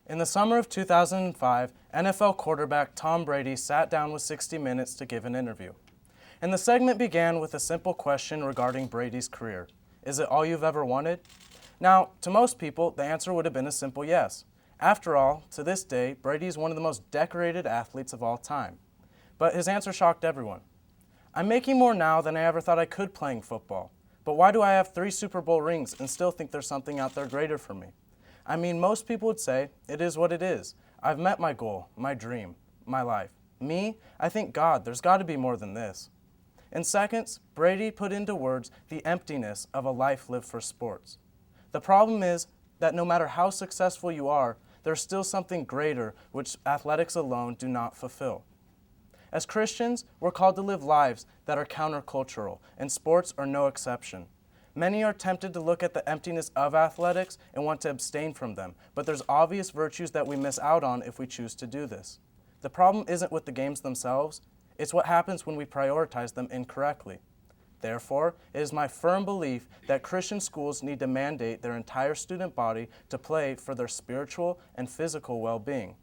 In the summer of 2005, NFL quarterback Tom Brady sat down with 60 Minutes to give an interview. And the segment began with a simple question regarding Brady's career. Is it all you've ever wanted? Now, to most people, the answer would have been a simple yes. After all, to this day, Brady is one of the most decorated athletes of all time. But his answer shocked everyone. I'm making more now than I ever thought I could playing football. But why do I have 3 Super Bowl rings and still think there's something out there greater for me? I mean, most people would say, it is what it is. I've met my goal, my dream, my life. Me, I think God, there's got to be more than this. In seconds, Brady put into words the emptiness of a life lived for sports. The problem is that no matter how successful you are, there's still something greater which athletics alone do not fulfill. As Christians, we're called to live lives that are countercultural, and sports are no exception. Many are tempted to look at the emptiness of athletics and want to abstain from them, but there's obvious virtues that we miss out on if we choose to do this. The problem isn't with the games themselves, it's what happens when we prioritize them incorrectly. Therefore, it is my firm belief that Christian schools need to mandate their entire student body to play for their spiritual and physical well-being.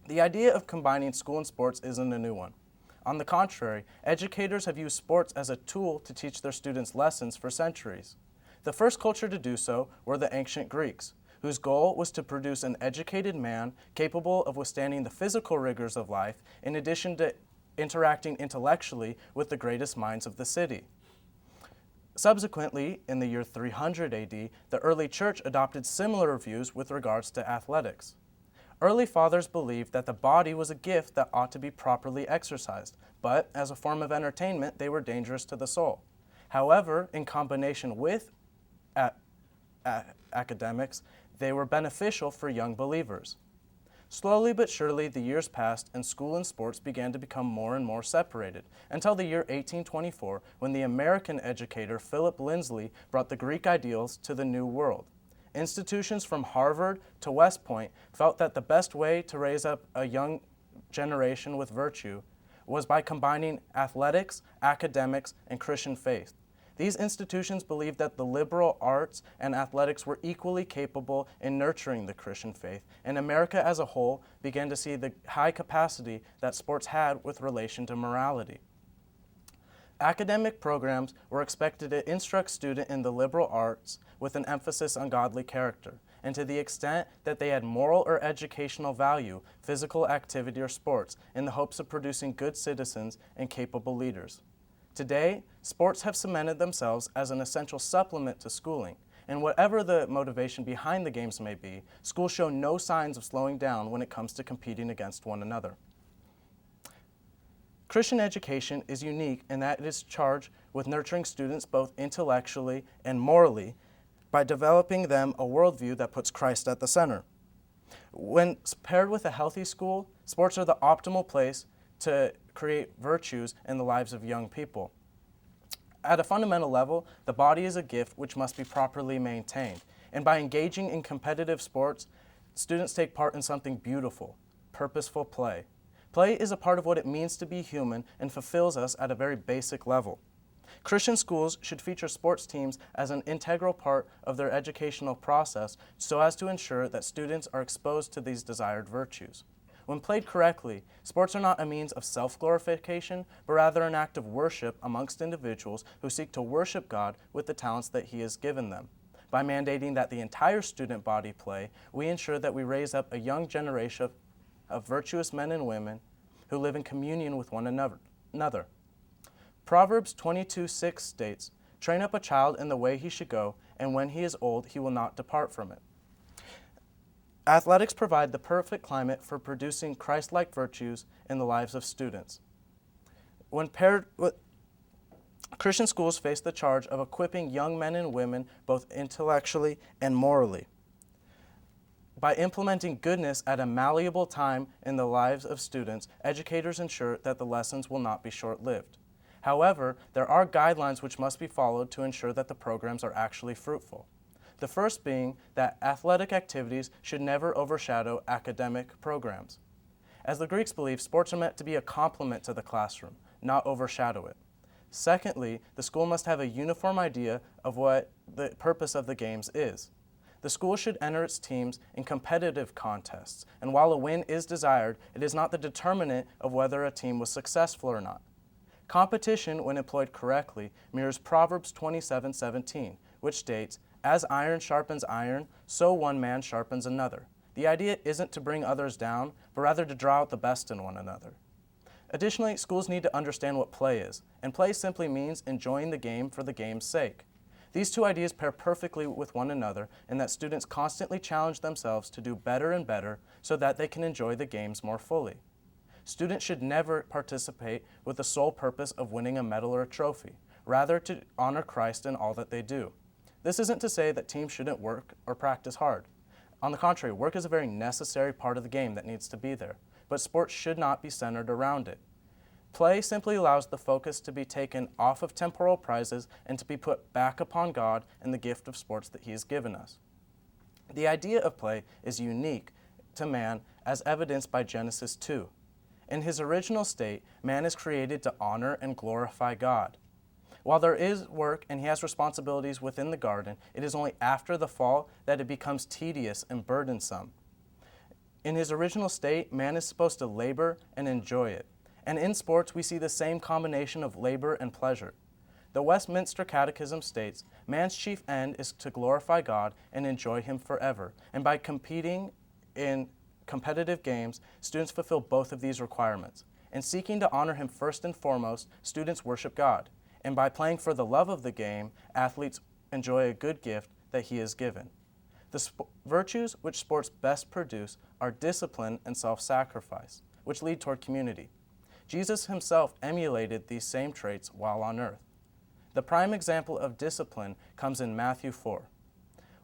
The idea of combining school and sports isn't a new one. On the contrary, educators have used sports as a tool to teach their students lessons for centuries. The first culture to do so were the ancient Greeks, whose goal was to produce an educated man capable of withstanding the physical rigors of life in addition to interacting intellectually with the greatest minds of the city. Subsequently, in the year 300 AD, the early church adopted similar views with regards to athletics. Early fathers believed that the body was a gift that ought to be properly exercised, but as a form of entertainment, they were dangerous to the soul. However, in combination with academics, they were beneficial for young believers. Slowly but surely, the years passed and school and sports began to become more and more separated, until the year 1824, when the American educator Philip Lindsley brought the Greek ideals to the New World. Institutions from Harvard to West Point felt that the best way to raise up a young generation with virtue was by combining athletics, academics, and Christian faith. These institutions believed that the liberal arts and athletics were equally capable in nurturing the Christian faith, and America as a whole began to see the high capacity that sports had with relation to morality. Academic programs were expected to instruct students in the liberal arts with an emphasis on godly character, and to the extent that they had moral or educational value, physical activity or sports, in the hopes of producing good citizens and capable leaders. Today, sports have cemented themselves as an essential supplement to schooling, and whatever the motivation behind the games may be, schools show no signs of slowing down when it comes to competing against one another. Christian education is unique in that it is charged with nurturing students both intellectually and morally by developing them a worldview that puts Christ at the center. When paired with a healthy school, sports are the optimal place to create virtues in the lives of young people. At a fundamental level, the body is a gift which must be properly maintained, and by engaging in competitive sports, students take part in something beautiful, purposeful play. Play is a part of what it means to be human and fulfills us at a very basic level. Christian schools should feature sports teams as an integral part of their educational process so as to ensure that students are exposed to these desired virtues. When played correctly, sports are not a means of self-glorification, but rather an act of worship amongst individuals who seek to worship God with the talents that He has given them. By mandating that the entire student body play, we ensure that we raise up a young generation of virtuous men and women who live in communion with one another. Proverbs 22:6 states, "Train up a child in the way he should go, and when he is old, he will not depart from it." Athletics provide the perfect climate for producing Christ-like virtues in the lives of students. When paired with Christian schools face the charge of equipping young men and women both intellectually and morally. By implementing goodness at a malleable time in the lives of students, educators ensure that the lessons will not be short-lived. However, there are guidelines which must be followed to ensure that the programs are actually fruitful. The first being that athletic activities should never overshadow academic programs. As the Greeks believed, sports are meant to be a complement to the classroom, not overshadow it. Secondly, the school must have a uniform idea of what the purpose of the games is. The school should enter its teams in competitive contests, and while a win is desired, it is not the determinant of whether a team was successful or not. Competition, when employed correctly, mirrors Proverbs 27:17, which states, "As iron sharpens iron, so one man sharpens another." The idea isn't to bring others down, but rather to draw out the best in one another. Additionally, schools need to understand what play is, and play simply means enjoying the game for the game's sake. These two ideas pair perfectly with one another in that students constantly challenge themselves to do better and better so that they can enjoy the games more fully. Students should never participate with the sole purpose of winning a medal or a trophy, rather to honor Christ in all that they do. This isn't to say that teams shouldn't work or practice hard. On the contrary, work is a very necessary part of the game that needs to be there, but sports should not be centered around it. Play simply allows the focus to be taken off of temporal prizes and to be put back upon God and the gift of sports that He has given us. The idea of play is unique to man as evidenced by Genesis 2. In his original state, man is created to honor and glorify God. While there is work and he has responsibilities within the garden, it is only after the fall that it becomes tedious and burdensome. In his original state, man is supposed to labor and enjoy it. And in sports, we see the same combination of labor and pleasure. The Westminster Catechism states, man's chief end is to glorify God and enjoy Him forever. And by competing in competitive games, students fulfill both of these requirements. In seeking to honor Him first and foremost, students worship God. And by playing for the love of the game, athletes enjoy a good gift that He has given. The virtues which sports best produce are discipline and self-sacrifice, which lead toward community. Jesus Himself emulated these same traits while on earth. The prime example of discipline comes in Matthew 4.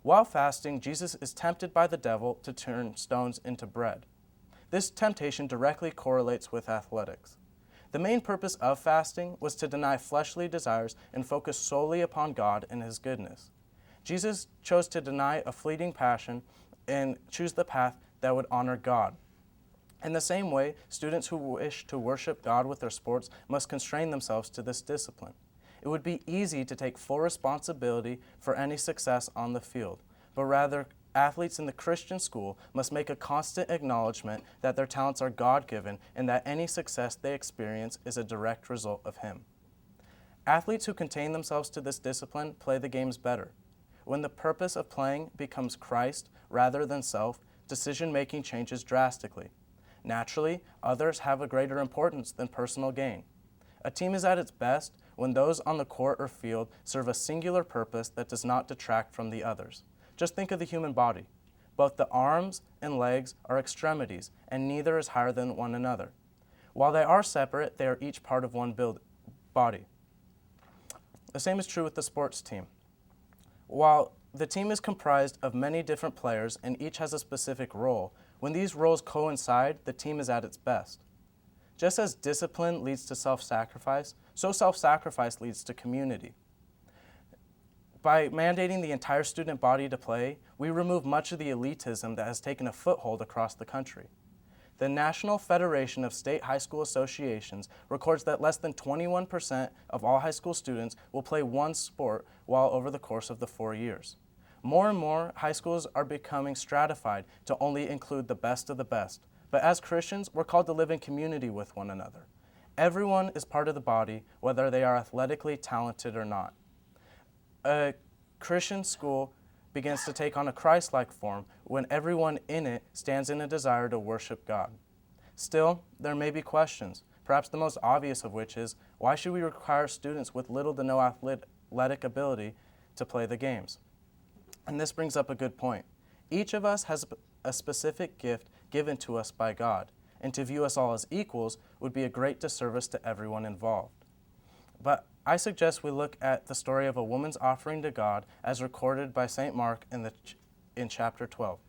While fasting, Jesus is tempted by the devil to turn stones into bread. This temptation directly correlates with athletics. The main purpose of fasting was to deny fleshly desires and focus solely upon God and His goodness. Jesus chose to deny a fleeting passion and choose the path that would honor God. In the same way, students who wish to worship God with their sports must constrain themselves to this discipline. It would be easy to take full responsibility for any success on the field, but rather, athletes in the Christian school must make a constant acknowledgement that their talents are God-given and that any success they experience is a direct result of Him. Athletes who contain themselves to this discipline play the games better. When the purpose of playing becomes Christ rather than self, decision-making changes drastically. Naturally, others have a greater importance than personal gain. A team is at its best when those on the court or field serve a singular purpose that does not detract from the others. Just think of the human body. Both the arms and legs are extremities, and neither is higher than one another. While they are separate, they are each part of one body. The same is true with the sports team. While the team is comprised of many different players and each has a specific role, when these roles coincide, the team is at its best. Just as discipline leads to self-sacrifice, so self-sacrifice leads to community. By mandating the entire student body to play, we remove much of the elitism that has taken a foothold across the country. The National Federation of State High School Associations records that less than 21% of all high school students will play one sport while over the course of the 4 years. More and more high schools are becoming stratified to only include the best of the best. But as Christians, we're called to live in community with one another. Everyone is part of the body, whether they are athletically talented or not. A Christian school begins to take on a Christ-like form when everyone in it stands in a desire to worship God. Still, there may be questions, perhaps the most obvious of which is, why should we require students with little to no athletic ability to play the games? And this brings up a good point. Each of us has a specific gift given to us by God, and to view us all as equals would be a great disservice to everyone involved. But I suggest we look at the story of a woman's offering to God as recorded by St. Mark in chapter 12.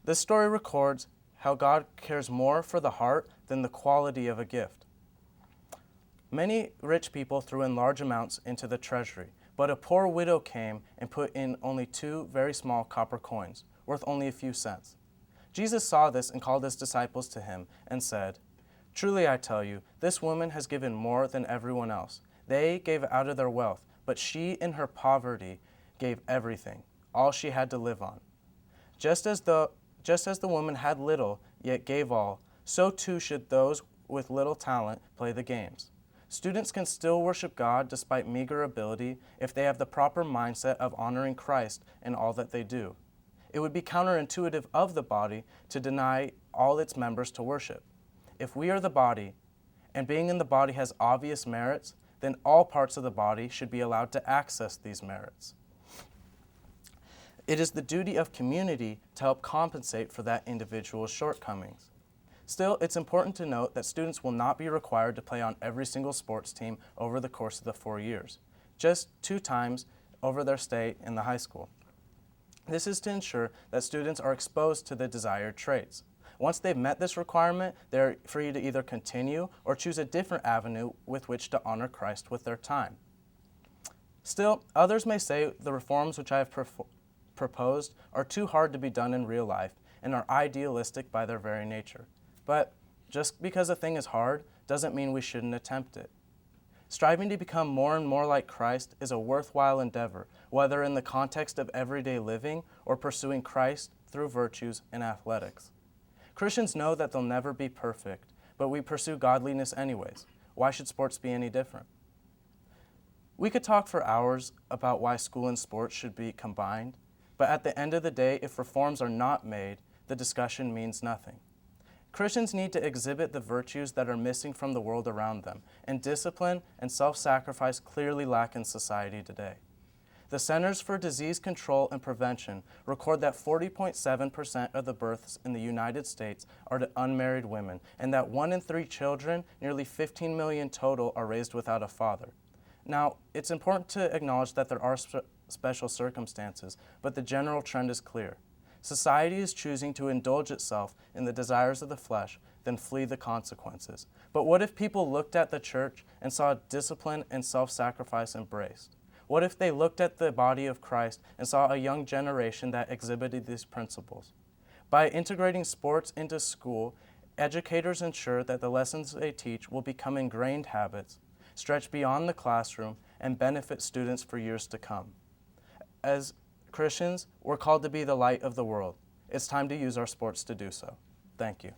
This story records how God cares more for the heart than the quality of a gift. Many rich people threw in large amounts into the treasury, but a poor widow came and put in only 2 very small copper coins, worth only a few cents. Jesus saw this and called His disciples to Him and said, "Truly I tell you, this woman has given more than everyone else. They gave out of their wealth, but she in her poverty gave everything, all she had to live on. Just as the woman had little, yet gave all, so too should those with little talent play the games. Students can still worship God despite meager ability if they have the proper mindset of honoring Christ in all that they do. It would be counterintuitive of the body to deny all its members to worship. If we are the body, and being in the body has obvious merits, then all parts of the body should be allowed to access these merits. It is the duty of community to help compensate for that individual's shortcomings. Still, it's important to note that students will not be required to play on every single sports team over the course of the 4 years, just 2 times over their stay in the high school. This is to ensure that students are exposed to the desired traits. Once they've met this requirement, they're free to either continue or choose a different avenue with which to honor Christ with their time. Still, others may say the reforms which I have proposed are too hard to be done in real life and are idealistic by their very nature. But just because a thing is hard doesn't mean we shouldn't attempt it. Striving to become more and more like Christ is a worthwhile endeavor, whether in the context of everyday living or pursuing Christ through virtues in athletics. Christians know that they'll never be perfect, but we pursue godliness anyways. Why should sports be any different? We could talk for hours about why school and sports should be combined, but at the end of the day, if reforms are not made, the discussion means nothing. Christians need to exhibit the virtues that are missing from the world around them, and discipline and self-sacrifice clearly lack in society today. The Centers for Disease Control and Prevention record that 40.7% of the births in the United States are to unmarried women, and that 1 in 3 children, nearly 15 million total, are raised without a father. Now, it's important to acknowledge that there are special circumstances, but the general trend is clear. Society is choosing to indulge itself in the desires of the flesh, then flee the consequences. But what if people looked at the church and saw discipline and self-sacrifice embraced? What if they looked at the body of Christ and saw a young generation that exhibited these principles? By integrating sports into school, educators ensure that the lessons they teach will become ingrained habits, stretch beyond the classroom, and benefit students for years to come. As Christians, we're called to be the light of the world. It's time to use our sports to do so. Thank you.